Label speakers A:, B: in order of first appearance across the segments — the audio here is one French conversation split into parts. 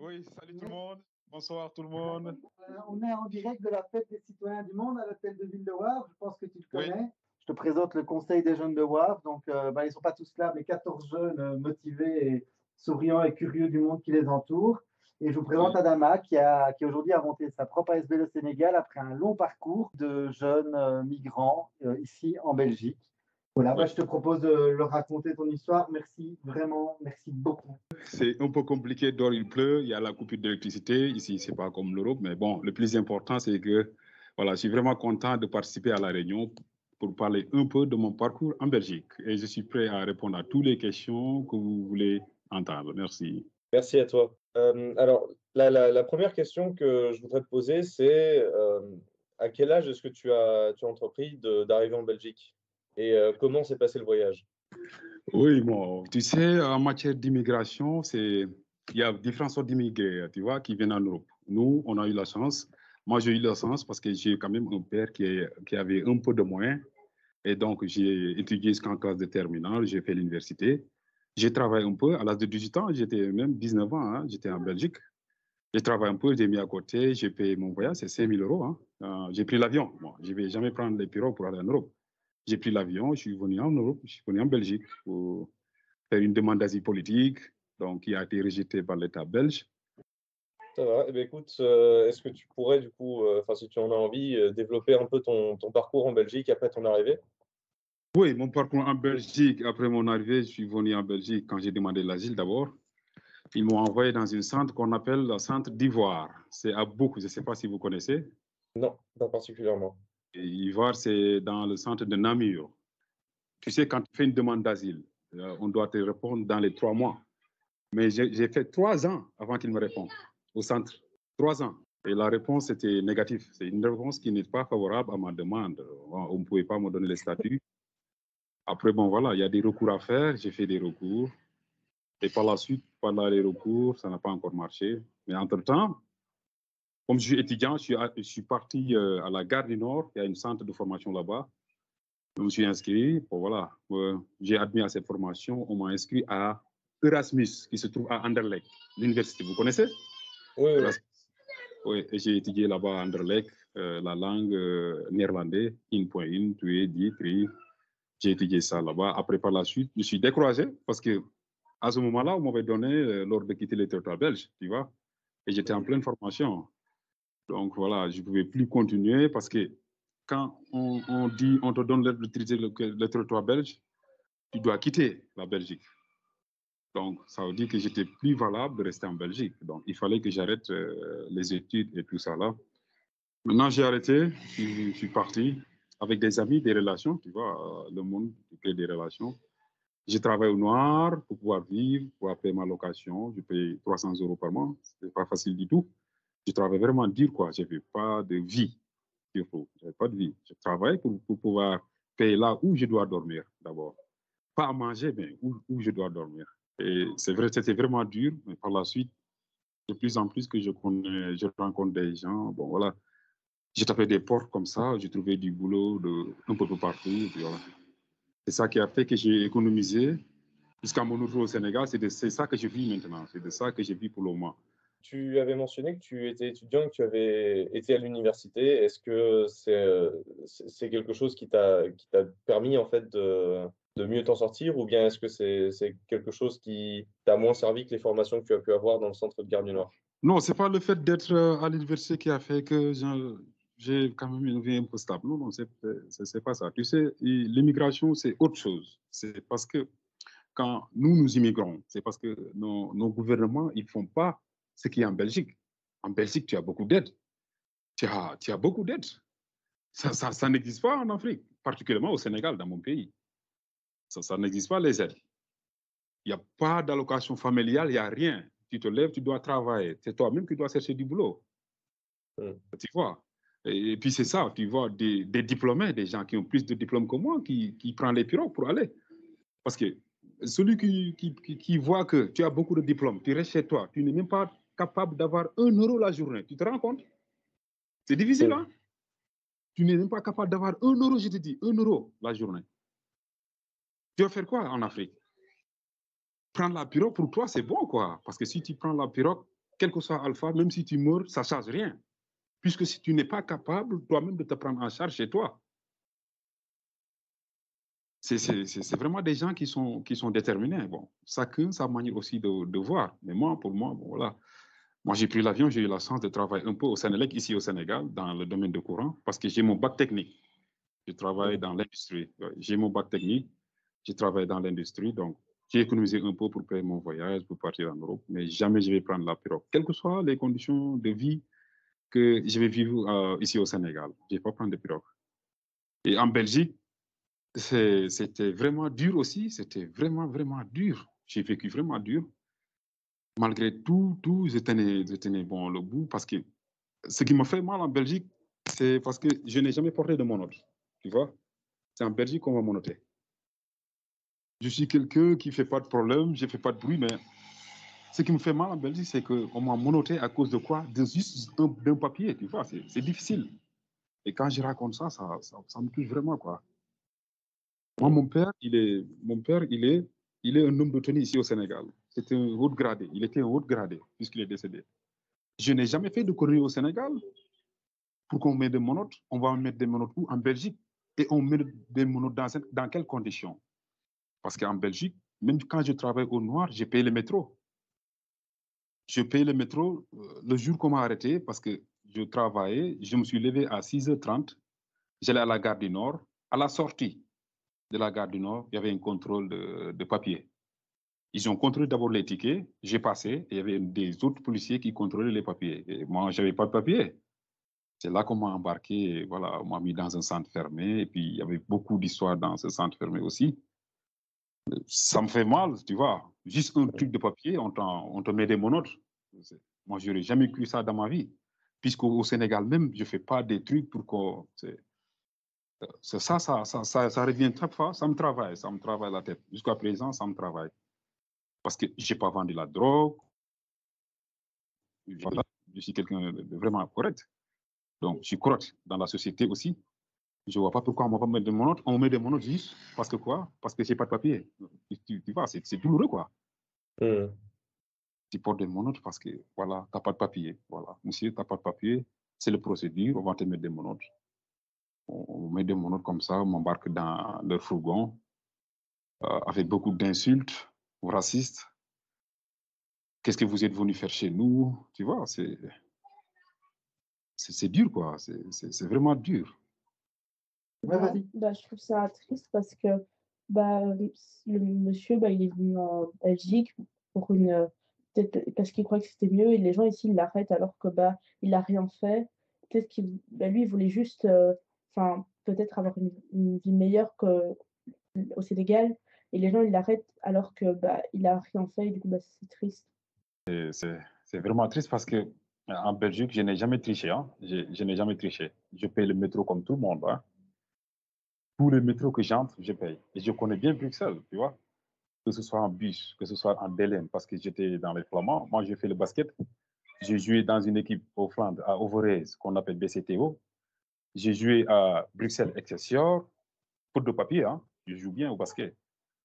A: Oui, salut tout le monde. Bonsoir tout le monde.
B: On est en direct de la fête des citoyens du monde à l'hôtel de ville de Wavre. Je pense que tu le
A: Oui,
B: connais. Je te présente le conseil des jeunes de Wavre. Donc, ils ne sont pas tous là, mais 14 jeunes motivés et souriants et curieux du monde qui les entoure. Et je vous présente
A: oui.
B: Adama qui aujourd'hui a monté sa propre ASBL au Sénégal après un long parcours de jeunes migrants ici en Belgique. Voilà,
A: Oui.
B: je te propose de leur raconter ton histoire. Merci, vraiment, merci beaucoup.
A: C'est un peu compliqué. Dehors, il pleut, il y a la coupure d'électricité. Ici, c'est pas comme l'Europe, mais bon, le plus important, c'est que voilà, je suis vraiment content de participer à la réunion pour parler un peu de mon parcours en Belgique. Et je suis prêt à répondre à toutes les questions que vous voulez entendre. Merci.
C: Merci à toi. Alors, la première question que je voudrais te poser, c'est à quel âge est-ce que tu as entrepris d'arriver en Belgique? Et comment s'est passé le voyage?
A: Oui, bon, tu sais, en matière d'immigration, il y a différentes sortes d'immigrés, tu vois, qui viennent en Europe. Nous, on a eu la chance. Moi, j'ai eu la chance parce que j'ai quand même un père qui avait un peu de moyens. Et donc, j'ai étudié jusqu'en classe de terminale, j'ai fait l'université. J'ai travaillé un peu à l'âge de 18 ans, j'étais même 19 ans, hein, j'étais en Belgique. J'ai travaillé un peu, j'ai mis à côté, j'ai payé mon voyage, c'est 5 000 euros. Hein. J'ai pris l'avion. Bon, je ne vais jamais prendre les pirogues pour aller en Europe. J'ai pris l'avion, je suis venu en Europe, je suis venu en Belgique pour faire une demande d'asile politique, donc qui a été rejetée par l'État belge.
C: Ça va. Eh bien, écoute, est-ce que tu pourrais, du coup, enfin, si tu en as envie, développer un peu ton parcours en Belgique après ton arrivée?
A: Oui, mon parcours en Belgique, après mon arrivée, je suis venu en Belgique quand j'ai demandé l'asile d'abord. Ils m'ont envoyé dans un centre qu'on appelle le centre d'Ivoire. C'est à Bouc, je ne sais pas si vous connaissez.
C: Non, pas particulièrement.
A: Et Ivoire, c'est dans le centre de Namur. Tu sais, quand tu fais une demande d'asile, on doit te répondre dans les 3 mois. Mais j'ai fait 3 ans avant qu'ils me répondent au centre. 3 ans. Et la réponse était négative. C'est une réponse qui n'est pas favorable à ma demande. On ne pouvait pas me donner le statut. Après, bon, voilà, il y a des recours à faire. J'ai fait des recours. Et par la suite, pendant les recours, ça n'a pas encore marché. Mais entre-temps, comme je suis étudiant, je suis parti à la Gare du Nord. Il y a un centre de formation là-bas. Je me suis inscrit. Bon, voilà, j'ai admis à cette formation. On m'a inscrit à Erasmus, qui se trouve à Anderlecht, l'université. Vous connaissez?
C: Oui, oui.
A: Erasmus. Oui, et j'ai étudié là-bas à Anderlecht, la langue néerlandaise, 1.1, 2, 10, 3. J'ai étudié ça là-bas. Après, par la suite, je suis découragé parce que à ce moment-là, on m'avait donné l'ordre de quitter le territoire belge, tu vois. Et j'étais en pleine formation. Donc voilà, je ne pouvais plus continuer parce que quand on dit, on te donne l'ordre de quitter le territoire belge, tu dois quitter la Belgique. Donc, ça veut dire que j'étais plus valable de rester en Belgique. Donc, il fallait que j'arrête les études et tout ça là. Maintenant, j'ai arrêté, je suis parti avec des amis, des relations, tu vois, le monde, tu crée des relations. Je travaille au noir pour pouvoir vivre, pour payer ma location. Je paye 300 euros par mois. Ce n'est pas facile du tout. Je travaille vraiment dur, quoi. Je n'avais pas de vie, surtout. Je n'avais pas de vie. Je travaille pour pouvoir payer là où je dois dormir, d'abord. Pas à manger, mais où je dois dormir. Et c'est vrai, c'était vraiment dur, mais par la suite, de plus en plus que je rencontre des gens, bon voilà, j'ai tapé des portes comme ça, j'ai trouvé du boulot un peu partout, et puis voilà. C'est ça qui a fait que j'ai économisé jusqu'à mon retour au Sénégal, c'est ça que je vis maintenant, c'est de ça que je vis pour le moment.
C: Tu avais mentionné que tu étais étudiant, que tu avais été à l'université. Est-ce que c'est quelque chose qui t'a permis en fait de mieux t'en sortir, ou bien est-ce que c'est quelque chose qui t'a moins servi que les formations que tu as pu avoir dans le centre de Gare du Nord?
A: Non, c'est pas le fait d'être à l'université qui a fait que j'ai quand même une vie un peu stable. Non, non, c'est pas ça. Tu sais, l'immigration, c'est autre chose. C'est parce que quand nous immigrons, c'est parce que nos gouvernements, ils font pas ce qu'il y a en Belgique. En Belgique, tu as beaucoup d'aides. Tu as beaucoup d'aides. Ça n'existe pas en Afrique, particulièrement au Sénégal, dans mon pays. Ça n'existe pas, les aides. Il n'y a pas d'allocation familiale, il n'y a rien. Tu te lèves, tu dois travailler. C'est toi-même qui dois chercher du boulot. Tu vois. Et puis c'est ça, tu vois, des diplômés, des gens qui ont plus de diplômes que moi, qui prennent les pirogues pour aller. Parce que celui qui voit que tu as beaucoup de diplômes, tu restes chez toi, tu n'es même pas capable d'avoir 1 euro la journée. Tu te rends compte? C'est difficile, hein? Tu n'es même pas capable d'avoir 1 euro, je te dis, 1 euro la journée. Tu vas faire quoi en Afrique? Prendre la pirogue, pour toi, c'est bon, quoi. Parce que si tu prends la pirogue, quel que soit Alpha, même si tu meurs, ça ne change rien. Puisque si tu n'es pas capable toi-même de te prendre en charge chez toi. C'est vraiment des gens qui sont déterminés. Bon, chacun sa manière aussi de voir. Mais moi, pour moi, bon, voilà. Moi, j'ai pris l'avion, j'ai eu la chance de travailler un peu au Sénélec, ici au Sénégal, dans le domaine de courant, parce que j'ai mon bac technique. Je travaille dans l'industrie. J'ai mon bac technique, je travaille dans l'industrie, donc j'ai économisé un peu pour payer mon voyage, pour partir en Europe, mais jamais je vais prendre la pirogue. Quelles que soient les conditions de vie que je vais vivre ici au Sénégal, je ne vais pas prendre de pirogue. Et en Belgique, c'était vraiment dur aussi, c'était vraiment, vraiment dur. J'ai vécu vraiment dur. Malgré tout, je tenais bon le bout parce que ce qui me fait mal en Belgique, c'est parce que je n'ai jamais porté de monote. Tu vois, c'est en Belgique qu'on va monoter. Je suis quelqu'un qui ne fait pas de problème, je ne fais pas de bruit, mais ce qui me fait mal en Belgique, c'est qu'on m'a monoté à cause de quoi? Juste d'un papier, tu vois, c'est difficile. Et quand je raconte ça, ça me touche vraiment, quoi. Moi, mon père, il est un homme de tenue ici au Sénégal. C'était un haut gradé. Il était un haut gradé, puisqu'il est décédé. Je n'ai jamais fait de conneries au Sénégal. Pour qu'on mette des monotes, on va mettre des monotes où? En Belgique. Et on met des monotes dans quelles conditions? Parce qu'en Belgique, même quand je travaille au noir, j'ai payé le métro. Je paye le métro le jour qu'on m'a arrêté parce que je travaillais, je me suis levé à 6h30, j'allais à la gare du Nord. À la sortie de la gare du Nord, il y avait un contrôle de papier. Ils ont contrôlé d'abord les tickets, j'ai passé, et il y avait des autres policiers qui contrôlaient les papiers. Et moi, je n'avais pas de papier. C'est là qu'on m'a embarqué, et voilà, on m'a mis dans un centre fermé, et puis il y avait beaucoup d'histoires dans ce centre fermé aussi. Ça me fait mal, tu vois. Juste un truc de papier, on te met des monotes. Moi, je n'aurais jamais cru ça dans ma vie. Puisqu'au Sénégal même, je ne fais pas des trucs pour qu'on... Ça revient chaque fois, ça me travaille la tête. Jusqu'à présent, ça me travaille. Parce que je n'ai pas vendu la drogue. Voilà, je suis quelqu'un de vraiment correct. Donc, je suis correct dans la société aussi. Je ne vois pas pourquoi on va mettre des monotes. On met des monotes juste parce que quoi? Parce que je n'ai pas de papier. Tu vois, c'est douloureux, quoi. Tu portes des monotes parce que, voilà, tu n'as pas de papier. Voilà, monsieur, tu n'as pas de papier. C'est la procédure, on va te mettre des monotes. On met des monotes comme ça, on m'embarque dans leur fourgon avec beaucoup d'insultes racistes. Qu'est-ce que vous êtes venu faire chez nous? Tu vois, c'est dur, quoi. C'est vraiment dur.
D: Je trouve ça triste parce que le monsieur, il est venu en Belgique pour peut-être parce qu'il croit que c'était mieux et les gens ici ils l'arrêtent alors que il n'a rien fait. Peut-être qu'il lui il voulait juste peut-être avoir une vie meilleure qu'au Sénégal et les gens ils l'arrêtent alors que il a rien fait et du coup c'est triste.
A: C'est vraiment triste parce que en Belgique, je n'ai jamais triché. Hein. Je n'ai jamais triché. Je paye le métro comme tout le monde. Hein. Tous les métros que j'entre, je paye. Et je connais bien Bruxelles, tu vois. Que ce soit en bus, que ce soit en DLM, parce que j'étais dans les Flamands. Moi, j'ai fait le basket. J'ai joué dans une équipe au Flandre, à Overijse, qu'on appelle BCTO. J'ai joué à Bruxelles Excelsior. Pour de papier, hein. Je joue bien au basket.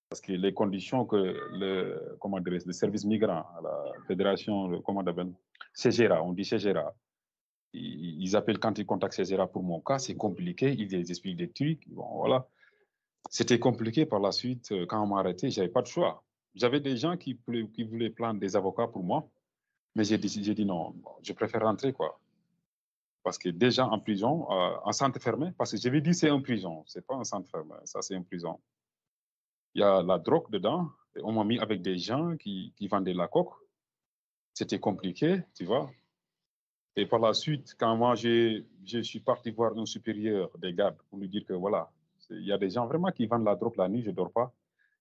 A: Parce que les conditions que le service migrant, à la fédération, comment on appelle, CGRA, on dit CGRA. Ils appellent quand ils contactent CGRA pour mon cas, c'est compliqué, ils expliquent des trucs. Bon, voilà. C'était compliqué par la suite. Quand on m'a arrêté, je n'avais pas de choix. J'avais des gens qui voulaient prendre des avocats pour moi, mais j'ai dit non, je préfère rentrer, quoi. Parce que déjà en prison, en centre fermé, parce que je vais dire c'est une prison, c'est pas un centre fermé, ça c'est une prison. Il y a la drogue dedans. Et on m'a mis avec des gens qui vendaient la coque. C'était compliqué, tu vois. Et par la suite, quand moi, je suis parti voir un supérieur des gardes pour lui dire que voilà, il y a des gens vraiment qui vendent la drogue la nuit, je ne dors pas.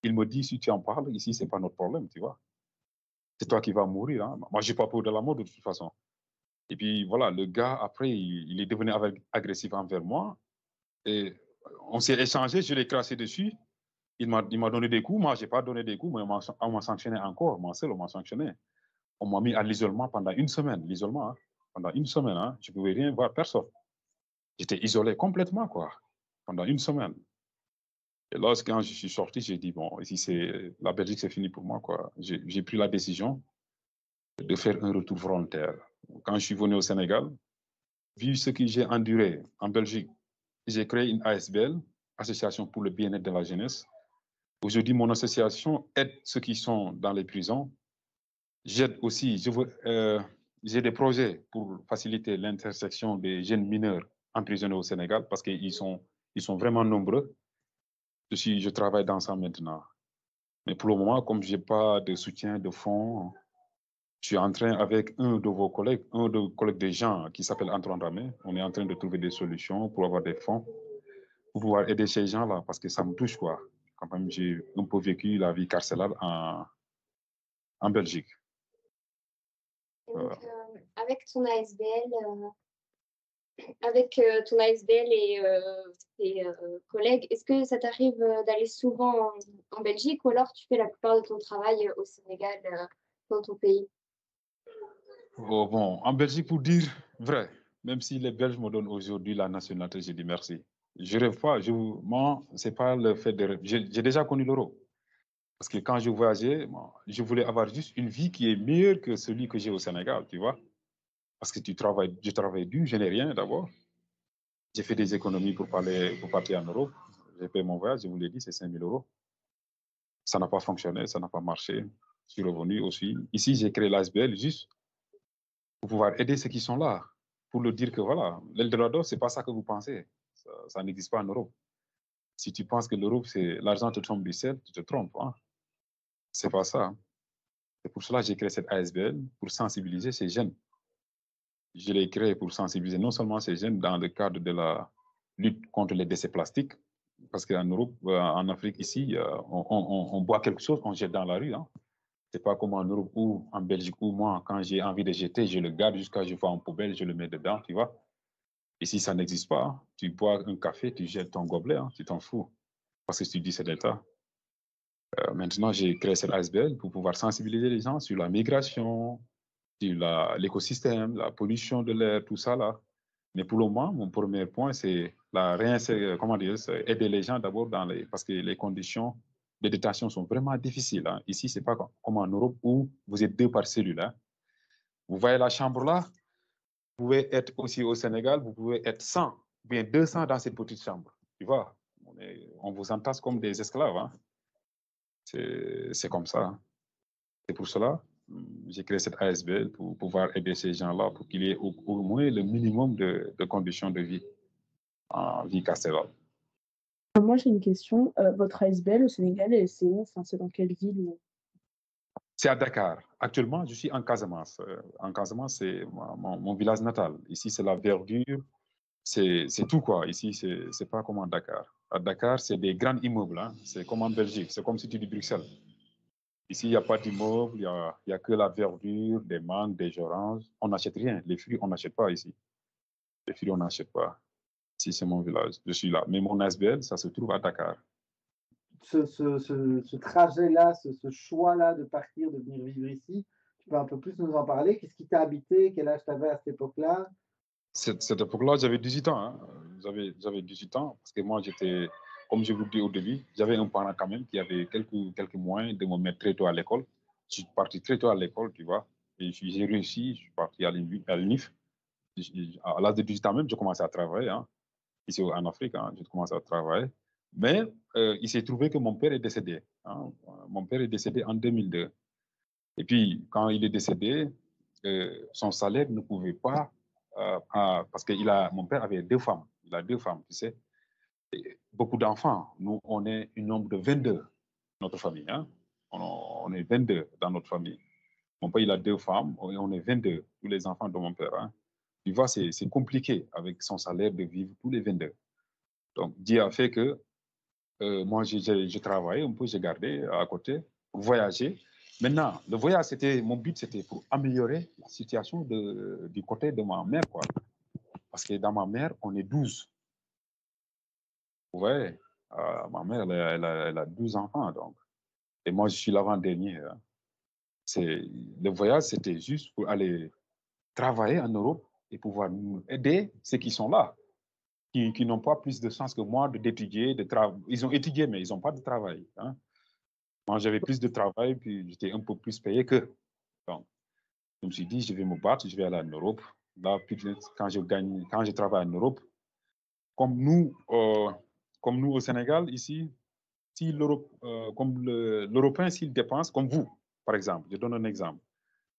A: Il me dit, si tu en parles, ici, ce n'est pas notre problème, tu vois. C'est toi qui vas mourir. Hein. Moi, je n'ai pas peur de la mort de toute façon. Et puis voilà, le gars, après, il est devenu agressif envers moi. Et on s'est échangé, je l'ai crassé dessus. Il m'a donné des coups, moi je n'ai pas donné des coups, mais on m'a sanctionné encore, moi seul on m'a sanctionné. On m'a mis à l'isolement pendant une semaine, l'isolement, hein. Pendant une semaine, hein, je ne pouvais rien voir, personne. J'étais isolé complètement, quoi, pendant une semaine. Et lorsque quand je suis sorti, j'ai dit, bon, ici la Belgique c'est fini pour moi, quoi. J'ai pris la décision de faire un retour volontaire. Quand je suis venu au Sénégal, vu ce que j'ai enduré en Belgique, j'ai créé une ASBL, Association pour le bien-être de la jeunesse. Aujourd'hui, mon association aide ceux qui sont dans les prisons. J'aide aussi, j'ai des projets pour faciliter l'intersection des jeunes mineurs emprisonnés au Sénégal parce qu'ils sont vraiment nombreux. Je travaille dans ça maintenant. Mais pour le moment, comme je n'ai pas de soutien de fonds, je suis en train, avec un de vos collègues, des gens qui s'appelle Antoine Ramé, on est en train de trouver des solutions pour avoir des fonds, pour pouvoir aider ces gens-là, parce que ça me touche, quoi. Quand même, j'ai un peu vécu la vie carcérale en Belgique.
E: Donc, avec ton ASBL, et tes collègues, est-ce que ça t'arrive d'aller souvent en Belgique ou alors tu fais la plupart de ton travail au Sénégal, dans ton pays?
A: Oh, bon, en Belgique, pour dire vrai, même si les Belges me donnent aujourd'hui la nationalité, je dis merci. Je rêve pas, moi, c'est pas le fait de rêver. J'ai déjà connu l'euro. Parce que quand je voyageais, moi, je voulais avoir juste une vie qui est meilleure que celui que j'ai au Sénégal, tu vois. Parce que je travaille dur, je n'ai rien d'abord. J'ai fait des économies pour partir en Europe. J'ai payé mon voyage, je vous l'ai dit, c'est 5 000 euros. Ça n'a pas fonctionné, ça n'a pas marché. Je suis revenu aussi. Ici, j'ai créé l'ASBL juste pour pouvoir aider ceux qui sont là. Pour leur dire que voilà, l'Eldorado, ce n'est pas ça que vous pensez. Ça n'existe pas en Europe. Si tu penses que l'Europe, c'est l'argent te tombe du ciel, tu te trompes. Hein. Ce n'est pas ça. C'est pour cela que j'ai créé cette ASBL, pour sensibiliser ces jeunes. Je l'ai créé pour sensibiliser non seulement ces jeunes dans le cadre de la lutte contre les déchets plastiques, parce qu'en Europe, en Afrique, ici, on boit quelque chose, on jette dans la rue. Hein. Ce n'est pas comme en Europe ou en Belgique où moi, quand j'ai envie de jeter, je le garde jusqu'à ce que je vois en poubelle, je le mets dedans, tu vois. Ici, ça n'existe pas. Hein. Tu bois un café, tu jettes ton gobelet, hein, tu t'en fous. Parce que tu dis c'est l'État. Maintenant, j'ai créé cette ASBL pour pouvoir sensibiliser les gens sur la migration, sur l'écosystème, la pollution de l'air, tout ça là. Mais pour le moment, mon premier point, c'est aider les gens d'abord parce que les conditions de détention sont vraiment difficiles. Hein. Ici, c'est pas comme en Europe où vous êtes 2 par cellule. Hein. Vous voyez la chambre là, vous pouvez être aussi au Sénégal, vous pouvez être 100, bien 200 dans cette petite chambre. Tu vois, on vous entasse comme des esclaves. Hein. C'est comme ça. Hein. C'est pour cela j'ai créé cette ASBL pour pouvoir aider ces gens-là pour qu'il y ait au moins le minimum de conditions de vie en vie carcérale.
D: Moi, j'ai une question. Votre ASBL au Sénégal, c'est où? Enfin, c'est dans quelle ville?
A: C'est à Dakar. Actuellement, je suis en Casamance. En Casamance, c'est mon village natal. Ici, c'est la verdure. C'est tout, quoi. Ici, c'est pas comme à Dakar. À Dakar, c'est des grands immeubles. Hein. C'est comme en Belgique. C'est comme si tu dis Bruxelles. Ici, il n'y a pas d'immeuble, il n'y a que la verdure, des mangues, des oranges. On n'achète rien. Les fruits, on n'achète pas ici. Les fruits, on n'achète pas. Si c'est mon village, je suis là. Mais mon ASBL, ça se trouve à Dakar.
B: Ce trajet-là, ce choix-là de partir, de venir vivre ici, tu peux un peu plus nous en parler? Qu'est-ce qui t'a habité? Quel âge tu avais à cette époque-là?
A: Cette époque-là, j'avais 18 ans. Hein. J'avais 18 ans parce que moi, j'étais, comme je vous dis au début, j'avais un parent quand même qui avait quelques moyens de me mettre très tôt à l'école. Je suis parti très tôt à l'école, tu vois. Et j'ai réussi, je suis parti à l'UNIF. À l'âge de 18 ans même, j'ai commencé à travailler. Hein. Ici en Afrique, hein, j'ai commencé à travailler. Mais il s'est trouvé que mon père est décédé. Hein. Mon père est décédé en 2002. Et puis, quand il est décédé, son salaire ne pouvait pas, parce que mon père avait 2 femmes. Il a 2 femmes, tu sais. Et beaucoup d'enfants. Nous, on est un nombre de 22, notre famille. Hein. On est 22 dans notre famille. Mon père, il a 2 femmes, et on est 22, tous les enfants de mon père. Hein. Tu vois, c'est compliqué avec son salaire de vivre tous les 22. Donc, Dieu a fait que moi, j'ai travaillé un peu, j'ai gardé à côté, pour voyager. Maintenant, le voyage, mon but, c'était pour améliorer la situation du côté de ma mère, quoi. Parce que dans ma mère, on est 12. Vous voyez, ma mère, elle a 12 enfants, donc. Et moi, je suis l'avant-dernier. Hein. Le voyage, c'était juste pour aller travailler en Europe et pouvoir nous aider ceux qui sont là, qui n'ont pas plus de chance que moi d'étudier, de travailler. Ils ont étudié, mais ils n'ont pas de travail. Hein. Moi, j'avais plus de travail, puis j'étais un peu plus payé qu'eux. Donc, Je me suis dit, je vais me battre, je vais aller en Europe. Là, quand je travaille en Europe, comme nous au Sénégal, ici, si comme l'Européen, s'il dépense, comme vous, par exemple, je donne un exemple.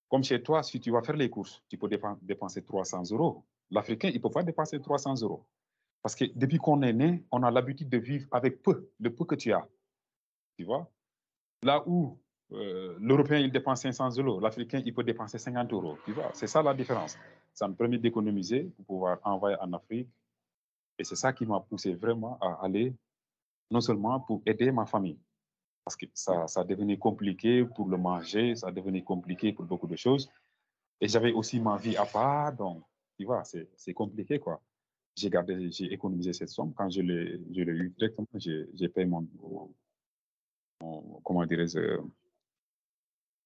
A: Comme chez toi, si tu vas faire les courses, tu peux dépenser 300 €. L'Africain, il ne peut pas dépenser 300 €. Parce que depuis qu'on est né, on a l'habitude de vivre avec peu, le peu que tu as. Tu vois? Là où l'Européen, il dépense 500 €, l'Africain, il peut dépenser 50 €. Tu vois? C'est ça la différence. Ça me permet d'économiser pour pouvoir envoyer en Afrique. Et c'est ça qui m'a poussé vraiment à aller, non seulement pour aider ma famille, parce que ça devenait compliqué pour le manger, ça devenait compliqué pour beaucoup de choses. Et j'avais aussi ma vie à part, donc, tu vois, c'est compliqué, quoi. J'ai économisé cette somme. Quand je l'ai eu directement, j'ai payé comment dirais-je,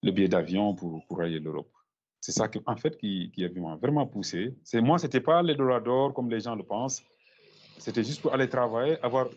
A: le billet d'avion pour aller à l'Europe. C'est ça qui, en fait, qui a vraiment poussé. Moi, c'était pas les dollars d'or comme les gens le pensent. C'était juste pour aller travailler, avoir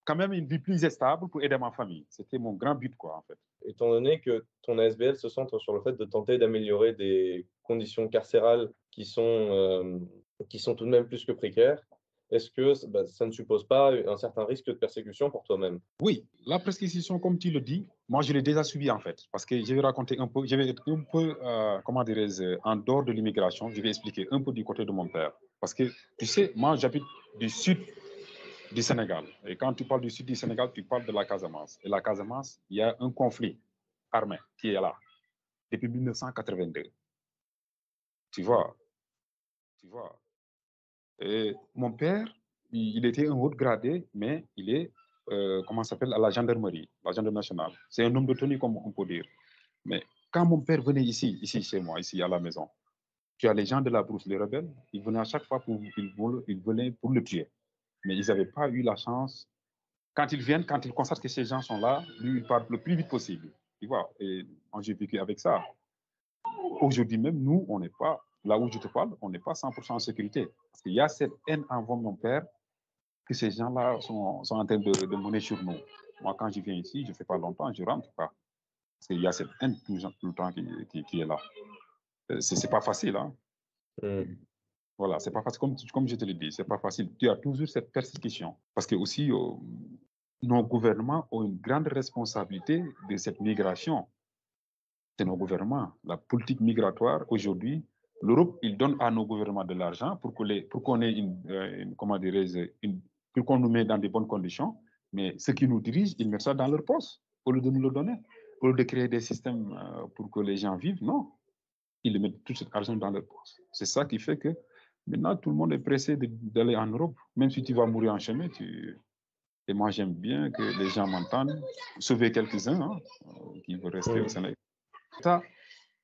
A: quand même une vie plus stable pour aider ma famille. C'était mon grand but, quoi, en fait.
C: Étant donné que ton ASBL se centre sur le fait de tenter d'améliorer des conditions carcérales qui sont tout de même plus que précaires, est-ce que ça ne suppose pas un certain risque de persécution pour toi-même?
A: Oui, la persécution, comme tu le dis, moi, je l'ai déjà subi, en fait. Parce que je vais raconter un peu, je vais être un peu, comment dirais-je, en dehors de l'immigration, je vais expliquer un peu du côté de mon père. Parce que, tu sais, moi, j'habite du sud du Sénégal. Et quand tu parles du sud du Sénégal, tu parles de la Casamance. Et la Casamance, il y a un conflit armé qui est là depuis 1982. Tu vois? Tu vois? Et mon père, il était un haut gradé, mais il est, comment ça s'appelle, à la gendarmerie nationale. C'est un homme de tenue, comme on peut dire. Mais quand mon père venait ici chez moi, ici à la maison, tu as les gens de la brousse, les rebelles, ils venaient à chaque fois ils venaient pour le tuer. Mais ils n'avaient pas eu la chance. Quand ils viennent, quand ils constatent que ces gens sont là, lui, il part le plus vite possible. Tu vois, et j'ai vécu avec ça. Aujourd'hui même, nous, on n'est pas, là où je te parle, on n'est pas 100% en sécurité. Parce qu'il y a cette haine envers mon père que ces gens-là sont en train de mener sur nous. Moi, quand je viens ici, je ne fais pas longtemps, je rentre pas. Parce qu'il y a cette haine tout le temps qui est là. C'est pas facile, hein. Voilà, c'est pas facile. Comme je te l'ai dit, c'est pas facile. Tu as toujours cette persécution. Parce que aussi, nos gouvernements ont une grande responsabilité de cette migration. C'est nos gouvernements. La politique migratoire, aujourd'hui, l'Europe, il donne à nos gouvernements de l'argent pour qu'on ait comment dirais-je, pour qu'on nous mette dans de bonnes conditions. Mais ceux qui nous dirigent, ils mettent ça dans leur poste au lieu de nous le donner. Au lieu de créer des systèmes pour que les gens vivent, non. Ils mettent tout cet argent dans leur poste. C'est ça qui fait que maintenant, tout le monde est pressé d'aller en Europe. Même si tu vas mourir en chemin, et moi, j'aime bien que les gens m'entendent, sauver quelques-uns hein, qui veulent rester au Sénégal. Ça,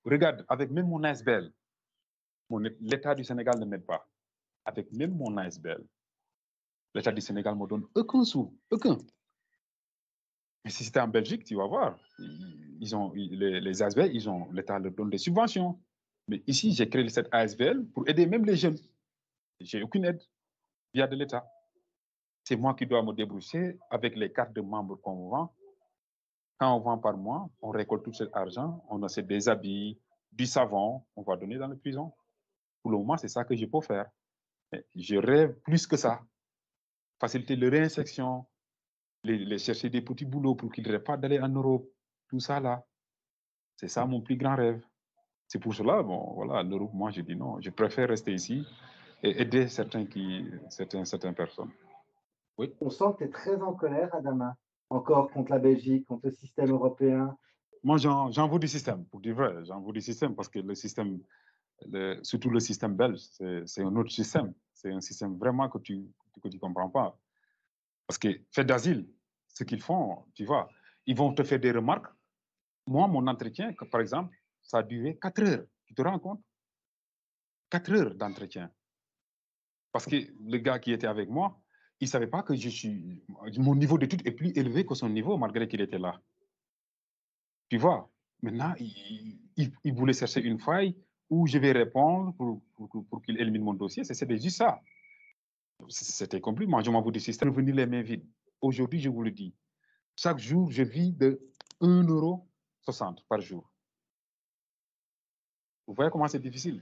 A: regarde, avec même mon ASBL, l'État du Sénégal ne m'aide pas. Avec même mon ASBL, l'État du Sénégal ne me donne aucun sou, aucun. Mais si c'était en Belgique, tu vas voir, les ASBL, l'État leur donne des subventions. Mais ici, j'ai créé cette ASBL pour aider même les jeunes. Je n'ai aucune aide via de l'État. C'est moi qui dois me débrouiller avec les cartes de membres qu'on vend. Quand on vend par mois, on récolte tout cet argent, on achète des habits, du savon, on va donner dans les prisons. Pour le moment, c'est ça que je peux faire. Mais je rêve plus que ça. Faciliter leur réinsertion, les chercher des petits boulots pour qu'ils ne rêvent pas d'aller en Europe. Tout ça là, c'est ça mon plus grand rêve. C'est pour cela, bon, voilà, l'Europe, moi, je dis non, je préfère rester ici et aider certaines personnes. Oui.
B: On sent que tu es très en colère, Adama, encore contre la Belgique, contre le système européen.
A: Moi, j'en veux du système, pour dire vrai, j'en veux du système parce que le système, surtout le système belge, c'est un autre système. C'est un système vraiment que tu ne comprends pas. Parce que fait d'asile, ce qu'ils font, tu vois, ils vont te faire des remarques. Moi, mon entretien, par exemple, ça a duré 4 heures. Tu te rends compte? 4 heures d'entretien. Parce que le gars qui était avec moi, il ne savait pas que mon niveau d'études est plus élevé que son niveau, malgré qu'il était là. Tu vois, maintenant, il voulait chercher une faille où je vais répondre pour qu'il élimine mon dossier. C'était juste ça. C'était compliqué. Moi, je m'en veux du système. Revenir les mains vides. Aujourd'hui, je vous le dis, chaque jour, je vis de 1,60 € par jour. Vous voyez comment c'est difficile?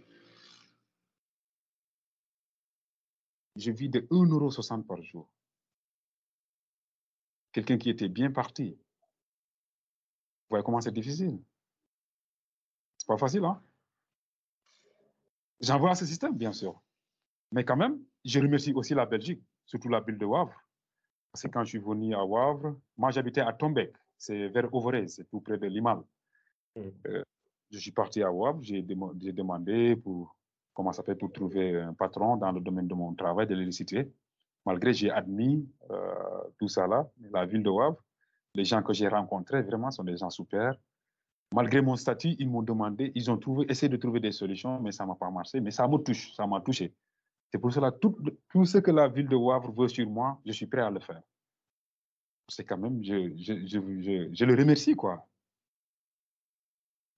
A: Je vis de 1,60 € par jour. Quelqu'un qui était bien parti. Vous voyez comment c'est difficile? C'est pas facile, hein? J'en vois à ce système, bien sûr. Mais quand même, je remercie aussi la Belgique, surtout la ville de Wavre. Parce que quand je suis venu à Wavre, moi j'habitais à Tombek, c'est vers Ovorez, c'est tout près de Limal. Je suis parti à Wavre, j'ai demandé pour, comment ça s'appelle, pour trouver un patron dans le domaine de mon travail, de l'électricité. Malgré j'ai admis tout ça là, la ville de Wavre, les gens que j'ai rencontrés vraiment sont des gens super. Malgré mon statut, ils m'ont demandé, ils ont essayé de trouver des solutions, mais ça ne m'a pas marché. Mais ça me touche, ça m'a touché. C'est pour cela tout ce que la ville de Wavre veut sur moi, je suis prêt à le faire. C'est quand même, je le remercie, quoi.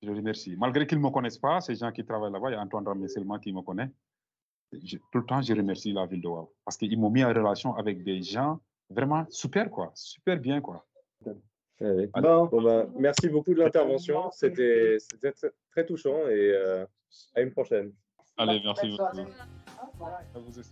A: Je le remercie. Malgré qu'ils ne me connaissent pas, ces gens qui travaillent là-bas, il y a Antoine Ramé seulement qui me connaît. Tout le temps, je remercie la ville de Wavre. Parce qu'ils m'ont mis en relation avec des gens vraiment super, quoi. Super bien, quoi.
C: Bon, merci beaucoup de l'intervention. C'était très touchant et à une prochaine.
A: Allez, merci beaucoup. À vous aussi.